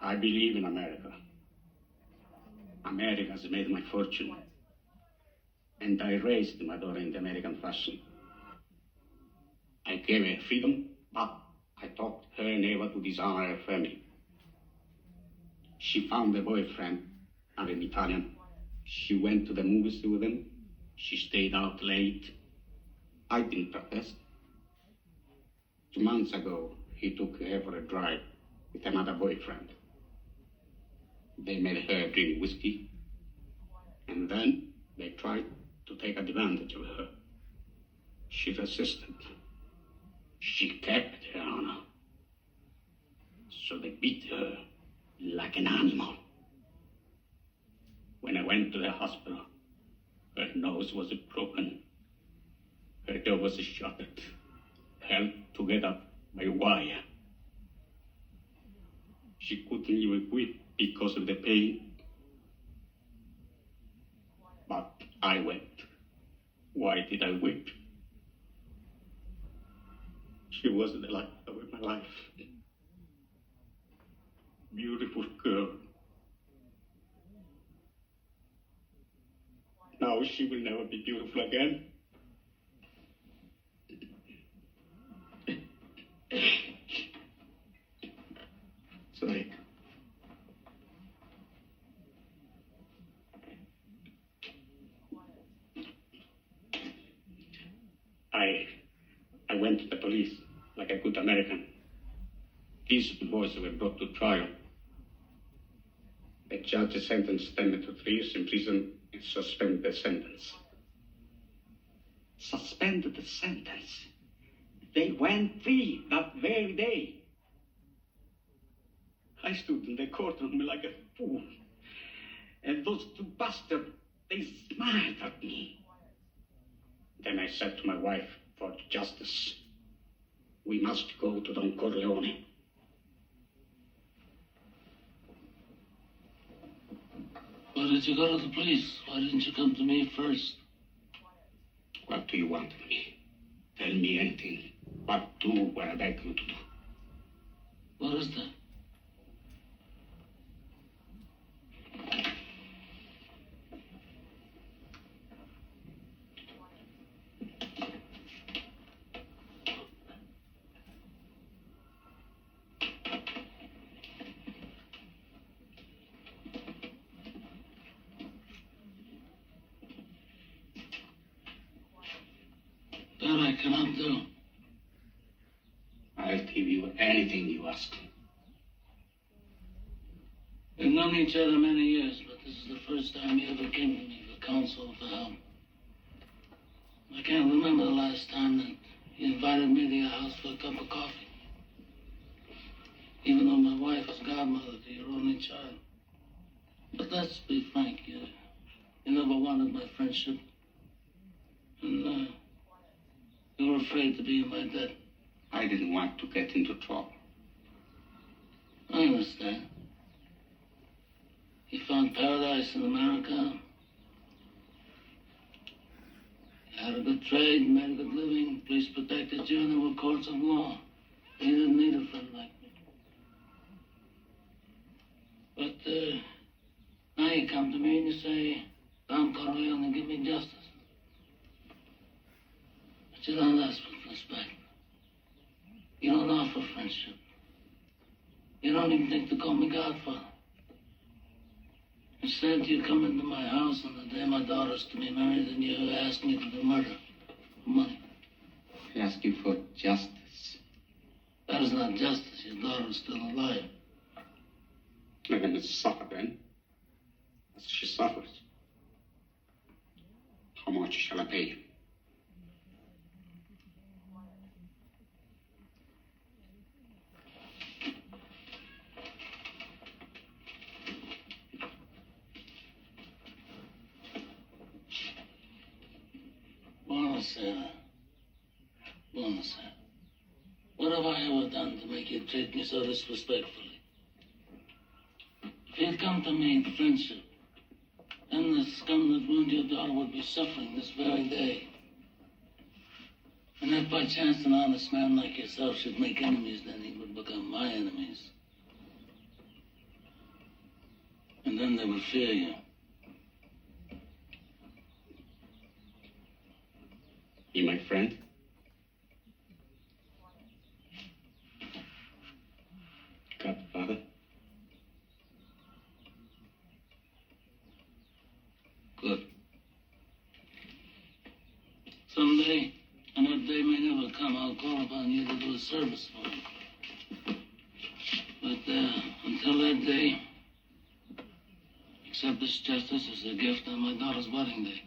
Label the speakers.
Speaker 1: I believe in America. America has made my fortune. And I raised my daughter in the American fashion. I gave her freedom, but I taught her never to dishonor her family. She found a boyfriend, and an Italian. She went to the movies with him. She stayed out late. I didn't protest. 2 months ago, he took her for a drive with another boyfriend. They made her drink whiskey, and then they tried to take advantage of her. She resisted. She kept her honor. So they beat her like an animal. When I went to the hospital, her nose was broken. Her jaw was shattered, held together by wire. She couldn't even weep because of the pain. But I wept. Why did I weep? She was the light of my life. Beautiful girl. Now she will never be beautiful again. Sorry. I went to the police like a good American. These boys were brought to trial. The judge sentenced them to 3 years in prison and suspended the sentence. Suspended the sentence? They went free that very day. I stood in the courtroom like a fool. And those 2 bastards, they smiled at me. Then I said to my wife, for justice, we must go to Don Corleone.
Speaker 2: Why did you go to the police? Why didn't you come to me first?
Speaker 1: What do you want of me? Tell me anything, but do what I beg you to do.
Speaker 2: What is that? That I cannot do.
Speaker 1: I'll give you anything you ask.
Speaker 2: We've known each other many years, but this is the first time you ever came to me for counsel or for help. I can't remember the last time that you invited me to your house for a cup of coffee. Even though my wife was godmother to your only child. But let's be frank, you never wanted my friendship. And, you were afraid to be in my debt.
Speaker 1: I didn't want to get into trouble.
Speaker 2: I understand. You found paradise in America. You had a good trade, made a good living. Police protected you, and there were courts of law. You didn't need a friend like me. But now you come to me and you say, Don Corleone, give me justice. But you don't ask for respect. You don't offer friendship. You don't even think to call me godfather. Instead, you come into my house on the day my daughter's to be married and you ask me to do murder for money.
Speaker 1: I ask you for justice.
Speaker 2: That is not justice. Your daughter's still alive.
Speaker 1: Let him suffer then, as she suffers. How much shall I pay you?
Speaker 2: Buonasera. Buonasera. What have I ever done to make you treat me so disrespectfully? If you'd come to me in friendship, then the scum that ruined your daughter would be suffering this very day. And if by chance an honest man like yourself should make enemies, then he would become my enemies. And then they will fear you.
Speaker 1: You my friend? Godfather?
Speaker 2: Good. Someday, and that day may never come, I'll call upon you to do a service for me. But until that day, accept this justice as a gift on my daughter's wedding day.